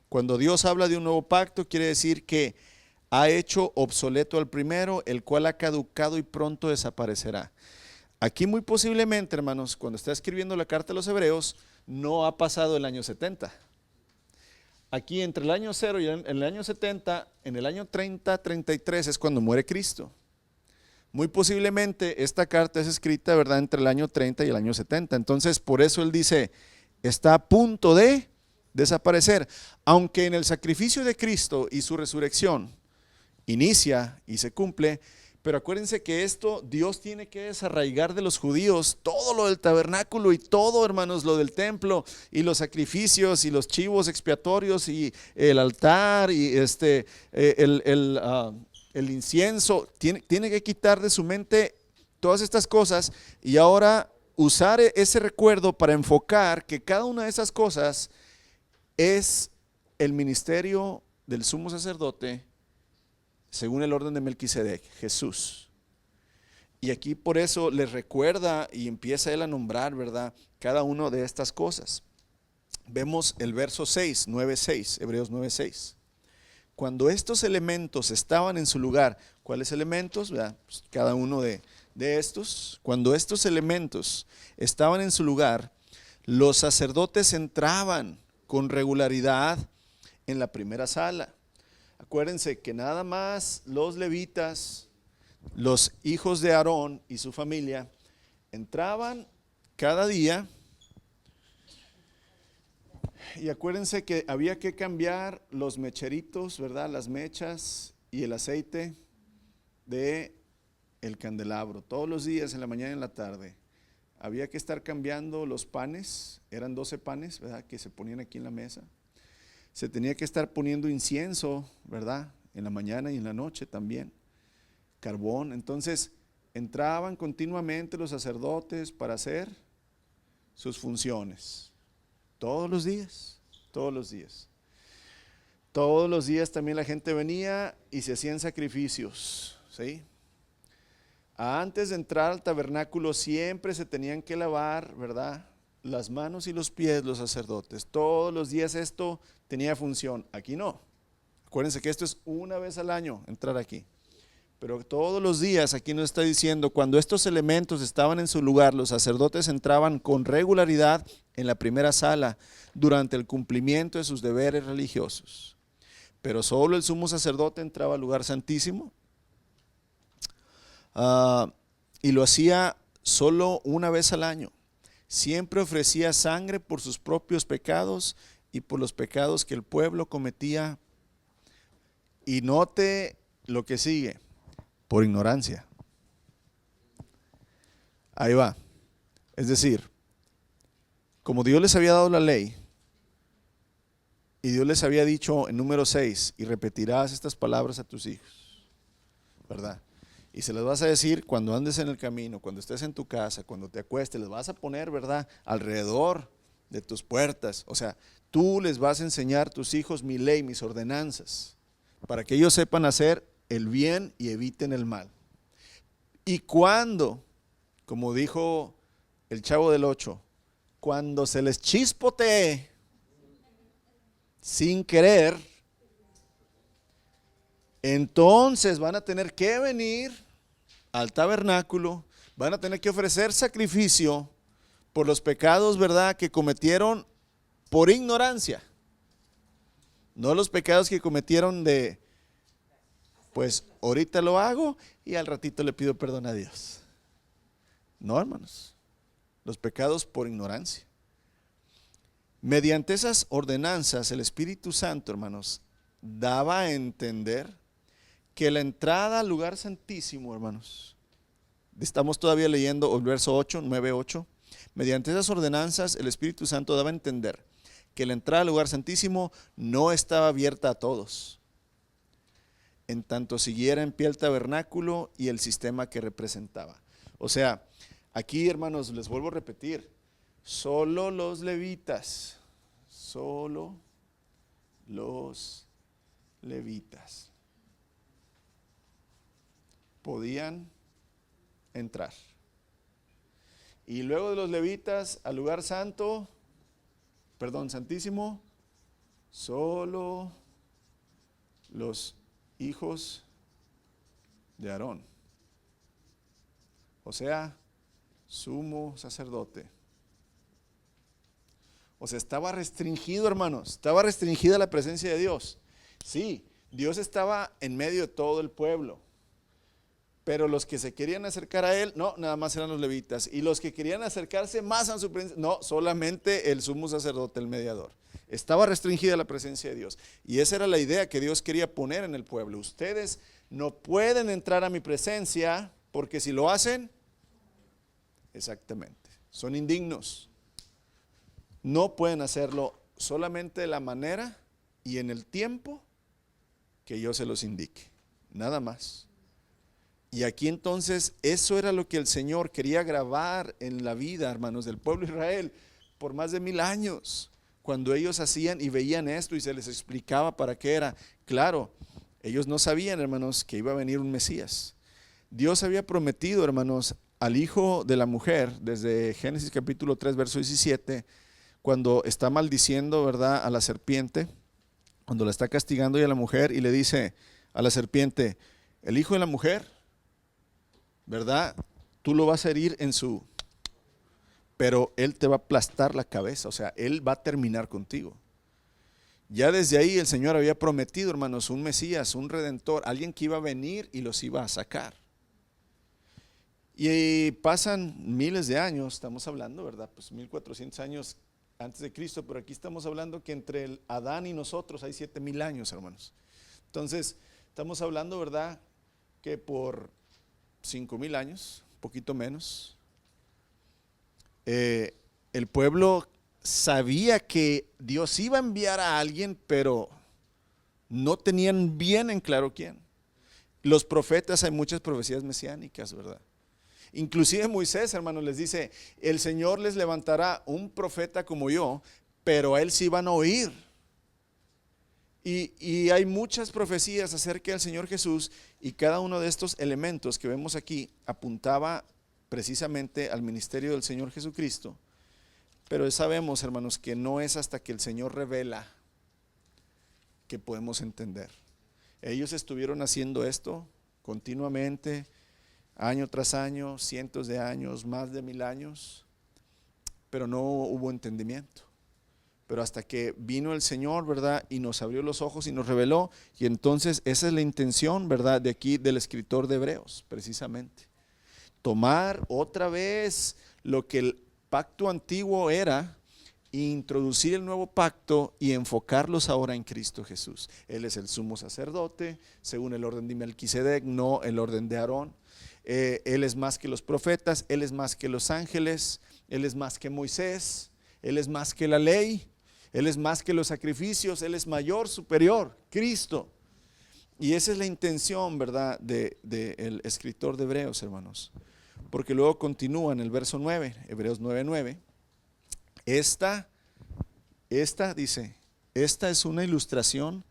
Cuando Dios habla de un nuevo pacto, quiere decir que ha hecho obsoleto al primero, el cual ha caducado y pronto desaparecerá. Aquí muy posiblemente, hermanos, cuando está escribiendo la carta a los hebreos, no ha pasado el año 70. Aquí entre el año 0 y el año 70, en el año 30, 33 es cuando muere Cristo. Muy posiblemente esta carta es escrita, ¿verdad?, entre el año 30 y el año 70. Entonces, por eso él dice, está a punto de desaparecer, aunque en el sacrificio de Cristo y su resurrección inicia y se cumple. Pero acuérdense que esto Dios tiene que desarraigar de los judíos todo lo del tabernáculo y todo, hermanos, lo del templo y los sacrificios y los chivos expiatorios y el altar y el incienso. Tiene que quitar de su mente todas estas cosas y ahora usar ese recuerdo para enfocar que cada una de esas cosas es el ministerio del sumo sacerdote según el orden de Melquisedec, Jesús. Y aquí por eso les recuerda y empieza él a nombrar, ¿verdad?, cada una de estas cosas. Vemos el verso 6, 9:6, Hebreos 9:6. Cuando estos elementos estaban en su lugar, ¿cuáles elementos? Pues cada uno de estos. Cuando estos elementos estaban en su lugar, los sacerdotes entraban con regularidad en la primera sala. Acuérdense que nada más los levitas, los hijos de Aarón y su familia, entraban cada día. Y acuérdense que había que cambiar los mecheritos, ¿verdad? Las mechas y el aceite de el candelabro. Todos los días, en la mañana y en la tarde. Había que estar cambiando los panes. Eran 12 panes, ¿verdad?, que se ponían aquí en la mesa. Se tenía que estar poniendo incienso, ¿verdad?, en la mañana y en la noche también. Carbón. Entonces, entraban continuamente los sacerdotes para hacer sus funciones. Todos los días, todos los días. Todos los días también la gente venía y se hacían sacrificios, ¿sí? Antes de entrar al tabernáculo siempre se tenían que lavar, ¿verdad?, las manos y los pies los sacerdotes. Todos los días esto tenía función. Aquí no. Acuérdense que esto es una vez al año entrar aquí. Pero todos los días aquí nos está diciendo, cuando estos elementos estaban en su lugar, los sacerdotes entraban con regularidad en la primera sala durante el cumplimiento de sus deberes religiosos. Pero solo el sumo sacerdote entraba al lugar santísimo, y lo hacía solo una vez al año. Siempre ofrecía sangre por sus propios pecados y por los pecados que el pueblo cometía. Y note lo que sigue: por ignorancia. Ahí va. Es decir, como Dios les había dado la ley, y Dios les había dicho en número 6, y repetirás estas palabras a tus hijos, ¿verdad? Y se las vas a decir cuando andes en el camino, cuando estés en tu casa, cuando te acuestes, les vas a poner, ¿verdad?, alrededor de tus puertas. O sea, tú les vas a enseñar a tus hijos mi ley, mis ordenanzas, para que ellos sepan hacer el bien y eviten el mal. Y cuando, como dijo el Chavo del 8, cuando se les chispotee sin querer, entonces van a tener que venir al tabernáculo, van a tener que ofrecer sacrificio por los pecados, ¿verdad?, que cometieron por ignorancia. No los pecados que cometieron de, pues ahorita lo hago y al ratito le pido perdón a Dios. No, hermanos, los pecados por ignorancia. Mediante esas ordenanzas, el Espíritu Santo, hermanos, daba a entender que la entrada al lugar santísimo, hermanos, estamos todavía leyendo el verso 8, 9:8. Mediante esas ordenanzas, el Espíritu Santo daba a entender que la entrada al lugar santísimo no estaba abierta a todos, en tanto siguiera en pie el tabernáculo y el sistema que representaba. O sea, aquí, hermanos, les vuelvo a repetir, solo los levitas podían entrar. Y luego de los levitas al lugar santísimo, solo los hijos de Aarón, o sea, sumo sacerdote. O sea, estaba restringido, hermanos, estaba restringida la presencia de Dios. Sí, Dios estaba en medio de todo el pueblo, pero los que se querían acercar a Él, no, nada más eran los levitas. Y los que querían acercarse más a su presencia, no, solamente el sumo sacerdote, el mediador. Estaba restringida la presencia de Dios. Y esa era la idea que Dios quería poner en el pueblo. Ustedes no pueden entrar a mi presencia, porque si lo hacen, exactamente, son indignos. No pueden hacerlo solamente de la manera y en el tiempo que yo se los indique, nada más. Y aquí entonces eso era lo que el Señor quería grabar en la vida, hermanos, del pueblo de Israel por más de 1000 años. cuando ellos hacían y veían esto y se les explicaba para qué era, claro, ellos no sabían, hermanos, que iba a venir un Mesías. Dios había prometido, hermanos, al hijo de la mujer, desde Génesis capítulo 3, verso 17, cuando está maldiciendo, ¿verdad?, a la serpiente, cuando la está castigando y a la mujer, y le dice a la serpiente, el hijo de la mujer, ¿verdad?, tú lo vas a herir pero él te va a aplastar la cabeza, o sea, él va a terminar contigo. Ya desde ahí el Señor había prometido, hermanos, un Mesías, un Redentor, alguien que iba a venir y los iba a sacar. Y pasan miles de años, estamos hablando, ¿verdad? Pues 1400 años antes de Cristo, pero aquí estamos hablando que entre el Adán y nosotros hay 7000 años, hermanos. Entonces, estamos hablando, ¿verdad?, que por 5000 años, poquito menos, el pueblo sabía que Dios iba a enviar a alguien, pero no tenían bien en claro quién. Los profetas, hay muchas profecías mesiánicas, ¿verdad? Inclusive Moisés, hermanos, les dice, el Señor les levantará un profeta como yo, pero a él sí van a oír. Y hay muchas profecías acerca del Señor Jesús, y cada uno de estos elementos que vemos aquí apuntaba precisamente al ministerio del Señor Jesucristo. Pero sabemos, hermanos, que no es hasta que el Señor revela que podemos entender. Ellos estuvieron haciendo esto continuamente, año tras año, cientos de años, más de 1000 años, pero no hubo entendimiento. Pero hasta que vino el Señor, ¿verdad?, y nos abrió los ojos y nos reveló, y entonces esa es la intención, ¿verdad?, de aquí del escritor de Hebreos, precisamente. Tomar otra vez lo que el pacto antiguo era, introducir el nuevo pacto y enfocarlos ahora en Cristo Jesús. Él es el sumo sacerdote, según el orden de Melquisedec, no el orden de Aarón. Él es más que los profetas, Él es más que los ángeles, Él es más que Moisés, Él es más que la ley, Él es más que los sacrificios, Él es mayor, superior, Cristo. Y esa es la intención, ¿verdad?, del escritor de Hebreos, hermanos. Porque luego continúa en el verso 9, Hebreos 9:9. Esta dice, esta es una ilustración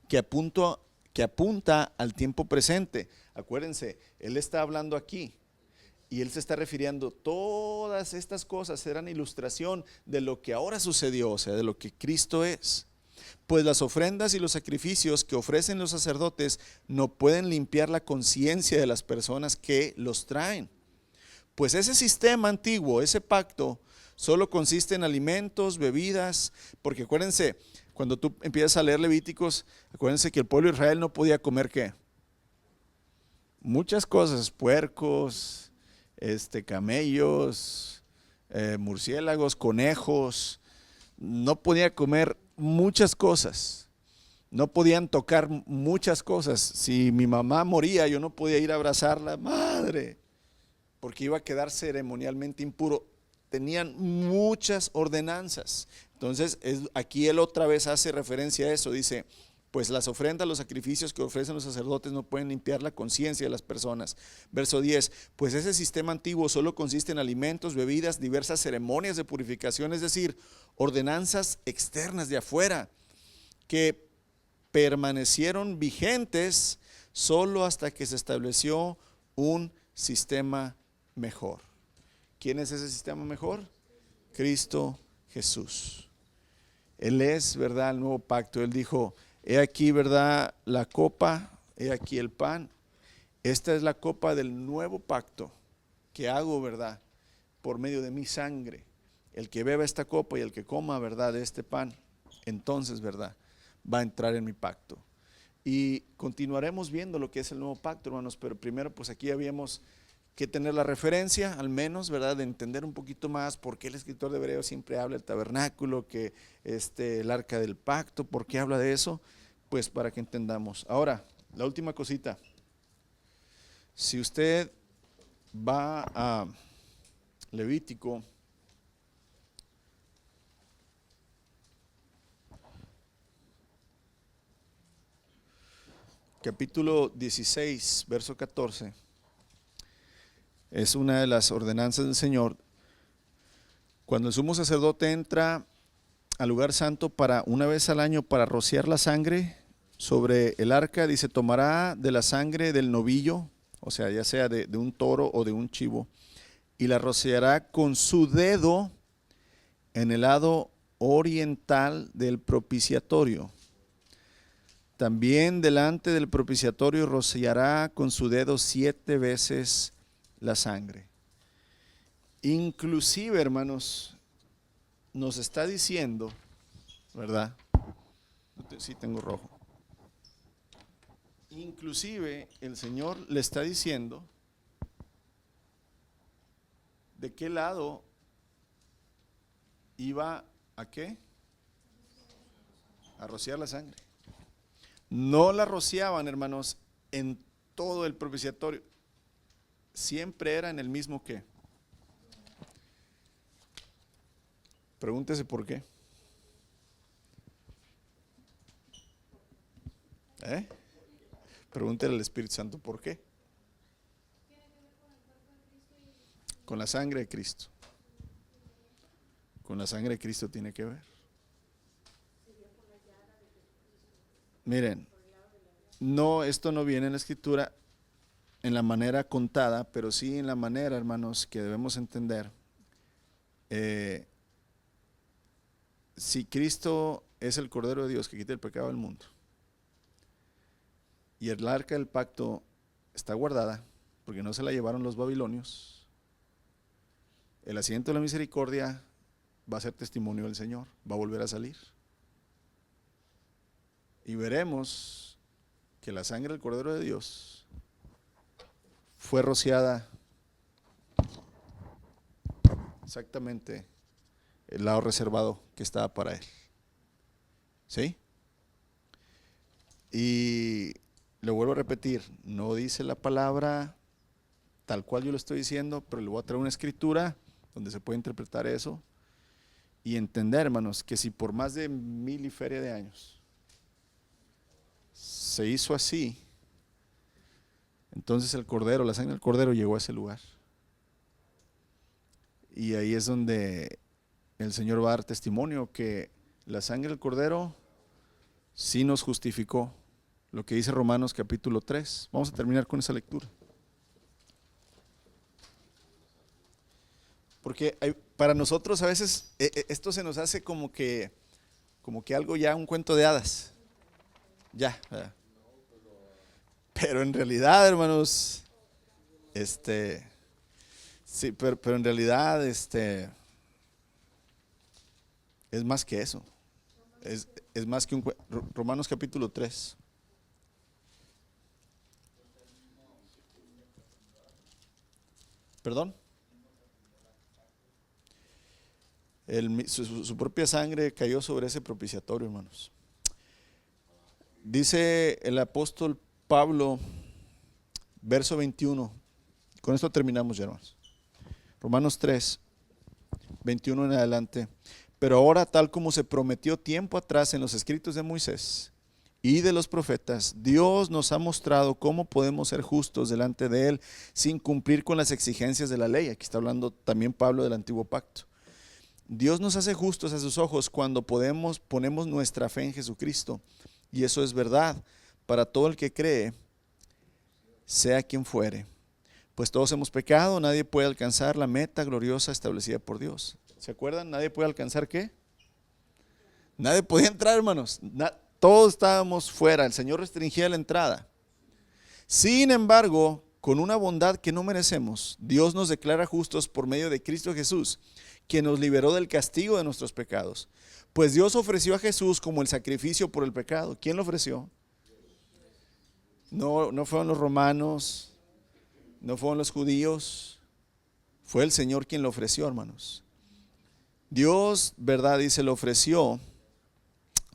que apunta al tiempo presente. Acuérdense, él está hablando aquí y él se está refiriendo, todas estas cosas eran ilustración de lo que ahora sucedió, o sea, de lo que Cristo es. Pues las ofrendas y los sacrificios que ofrecen los sacerdotes no pueden limpiar la conciencia de las personas que los traen. Pues ese sistema antiguo, ese pacto, solo consiste en alimentos, bebidas, porque acuérdense, cuando tú empiezas a leer Levíticos, acuérdense que el pueblo de Israel no podía comer ¿qué? Muchas cosas, puercos, camellos, murciélagos, conejos, no podía comer muchas cosas, no podían tocar muchas cosas. Si mi mamá moría, yo no podía ir a abrazarla, madre, porque iba a quedar ceremonialmente impuro. Tenían muchas ordenanzas. Entonces aquí él otra vez hace referencia a eso, dice, pues las ofrendas, los sacrificios que ofrecen los sacerdotes no pueden limpiar la conciencia de las personas. Verso 10, pues ese sistema antiguo solo consiste en alimentos, bebidas, diversas ceremonias de purificación, es decir, ordenanzas externas de afuera, que permanecieron vigentes solo hasta que se estableció un sistema mejor. ¿Quién es ese sistema mejor? Cristo Jesús. Él es, ¿verdad?, el nuevo pacto. Él dijo, he aquí, ¿verdad?, la copa, he aquí el pan. Esta es la copa del nuevo pacto que hago, ¿verdad?, por medio de mi sangre. El que beba esta copa y el que coma, ¿verdad?, de este pan, entonces, ¿verdad?, va a entrar en mi pacto. Y continuaremos viendo lo que es el nuevo pacto, hermanos, pero primero pues aquí habíamos que tener la referencia, al menos, ¿verdad?, de entender un poquito más por qué el escritor de Hebreos siempre habla del tabernáculo, que el arca del pacto, por qué habla de eso, pues para que entendamos. Ahora, la última cosita, si usted va a Levítico, capítulo 16, verso 14, es una de las ordenanzas del Señor. Cuando el sumo sacerdote entra al lugar santo para una vez al año para rociar la sangre sobre el arca. Dice, tomará de la sangre del novillo, o sea, ya sea de un toro o de un chivo, y la rociará con su dedo en el lado oriental del propiciatorio. También delante del propiciatorio rociará con su dedo 7 veces la sangre. Inclusive, hermanos, nos está diciendo, ¿verdad? Sí, tengo rojo. Inclusive el Señor le está diciendo de qué lado iba a qué, a rociar la sangre. No la rociaban, hermanos, en todo el propiciatorio. Siempre era en el mismo qué. Pregúntese por qué. Pregúntele al Espíritu Santo por qué. Con la sangre de Cristo. Con la sangre de Cristo tiene que ver. Miren, no, esto no viene en la Escritura en la manera contada, pero sí en la manera, hermanos, que debemos entender. Si Cristo es el Cordero de Dios que quita el pecado del mundo, y el arca del pacto está guardada, porque no se la llevaron los babilonios, el asiento de la misericordia va a ser testimonio del Señor, va a volver a salir. Y veremos que la sangre del Cordero de Dios fue rociada exactamente el lado reservado que estaba para él. ¿Sí? Y lo vuelvo a repetir, no dice la palabra tal cual yo lo estoy diciendo, pero le voy a traer una escritura donde se puede interpretar eso y entender, hermanos, que si por más de 1000 y feria de años se hizo así, entonces el Cordero, la sangre del Cordero llegó a ese lugar. Y ahí es donde el Señor va a dar testimonio que la sangre del Cordero sí nos justificó, lo que dice Romanos capítulo 3. Vamos a terminar con esa lectura. Porque para nosotros a veces esto se nos hace como que algo ya, un cuento de hadas. Ya, ¿verdad? Pero en realidad, hermanos, sí, pero en realidad, es más que eso. Es más que Romanos capítulo 3. ¿Perdón? Su propia sangre cayó sobre ese propiciatorio, hermanos. Dice el apóstol Pablo, verso 21. Con esto terminamos ya, hermanos. Romanos 3, 21 en adelante. Pero ahora, tal como se prometió tiempo atrás en los escritos de Moisés y de los profetas, Dios nos ha mostrado cómo podemos ser justos delante de Él sin cumplir con las exigencias de la ley. Aquí está hablando también Pablo del antiguo pacto. Dios nos hace justos a sus ojos cuando ponemos nuestra fe en Jesucristo. Y eso es verdad para todo el que cree, sea quien fuere. Pues todos hemos pecado, nadie puede alcanzar la meta gloriosa establecida por Dios. ¿Se acuerdan? ¿Nadie puede alcanzar qué? Nadie podía entrar, hermanos. Todos estábamos fuera, el Señor restringía la entrada. Sin embargo, con una bondad que no merecemos, Dios nos declara justos por medio de Cristo Jesús, quien nos liberó del castigo de nuestros pecados. Pues Dios ofreció a Jesús como el sacrificio por el pecado. ¿Quién lo ofreció? No fueron los romanos, no fueron los judíos, fue el Señor quien lo ofreció, hermanos. Dios, verdad, dice, lo ofreció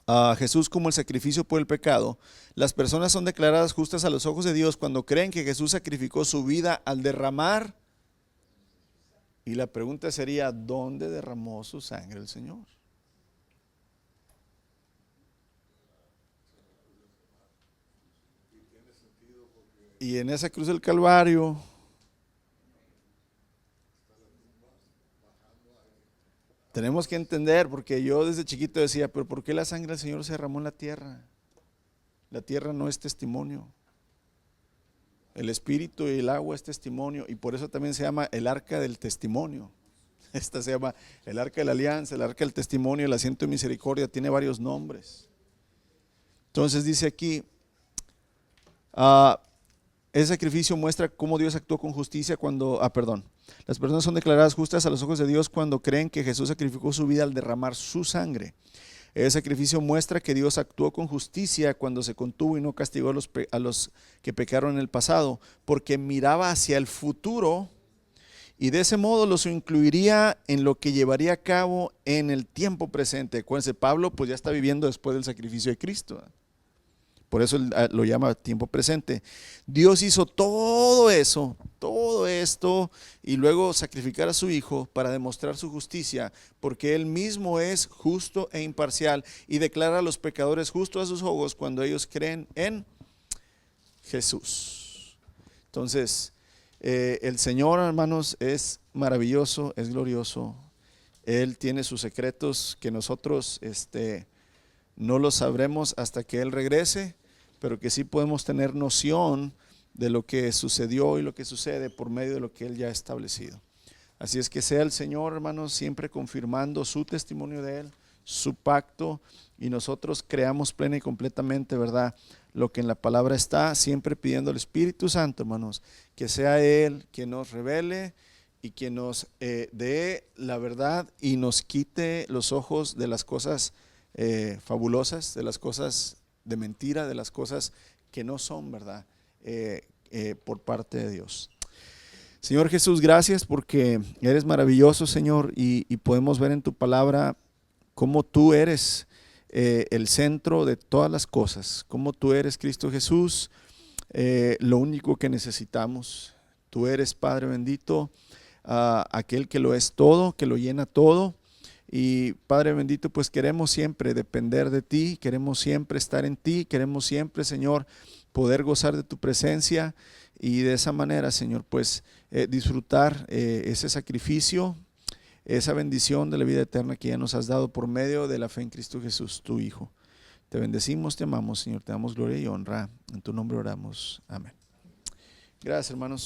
a Jesús como el sacrificio por el pecado. Las personas son declaradas justas a los ojos de Dios cuando creen que Jesús sacrificó su vida al derramar. Y la pregunta sería, ¿dónde derramó su sangre el Señor? Y en esa cruz del Calvario, Tenemos que entender, porque yo desde chiquito decía, pero ¿por qué la sangre del Señor se derramó en la tierra? La tierra no es testimonio. El espíritu y el agua es testimonio, y por eso también se llama el arca del testimonio. Esta se llama el arca de la alianza, el arca del testimonio, el asiento de misericordia, tiene varios nombres. Entonces dice aquí, ese sacrificio muestra cómo Dios actuó con justicia cuando, las personas son declaradas justas a los ojos de Dios cuando creen que Jesús sacrificó su vida al derramar su sangre. Ese sacrificio muestra que Dios actuó con justicia cuando se contuvo y no castigó a los que pecaron en el pasado, porque miraba hacia el futuro y de ese modo los incluiría en lo que llevaría a cabo en el tiempo presente. Acuérdense, Pablo pues ya está viviendo después del sacrificio de Cristo. Por eso lo llama tiempo presente. Dios hizo todo eso, todo esto, y luego sacrificar a su Hijo para demostrar su justicia, porque Él mismo es justo e imparcial y declara a los pecadores justos a sus ojos cuando ellos creen en Jesús. Entonces, el Señor, hermanos, es maravilloso, es glorioso. Él tiene sus secretos que nosotros no los sabremos hasta que Él regrese, pero que sí podemos tener noción de lo que sucedió y lo que sucede por medio de lo que Él ya ha establecido. Así es que sea el Señor, hermanos, siempre confirmando su testimonio de Él, su pacto, y nosotros creamos plena y completamente, ¿verdad?, lo que en la palabra está, siempre pidiendo al Espíritu Santo, hermanos, que sea Él quien nos revele y quien nos dé la verdad y nos quite los ojos de las cosas fabulosas, de las cosas de mentira, de las cosas que no son verdad, por parte de Dios. Señor Jesús, gracias porque eres maravilloso, Señor, y podemos ver en tu palabra cómo tú eres el centro de todas las cosas, cómo tú eres, Cristo Jesús, lo único que necesitamos. Tú eres, Padre bendito, aquel que lo es todo, que lo llena todo. Y Padre bendito, pues queremos siempre depender de ti, queremos siempre estar en ti, queremos siempre, Señor, poder gozar de tu presencia y de esa manera, Señor, pues disfrutar ese sacrificio, esa bendición de la vida eterna que ya nos has dado por medio de la fe en Cristo Jesús, tu Hijo. Te bendecimos, te amamos, Señor, te damos gloria y honra. En tu nombre oramos. Amén. Gracias, hermanos.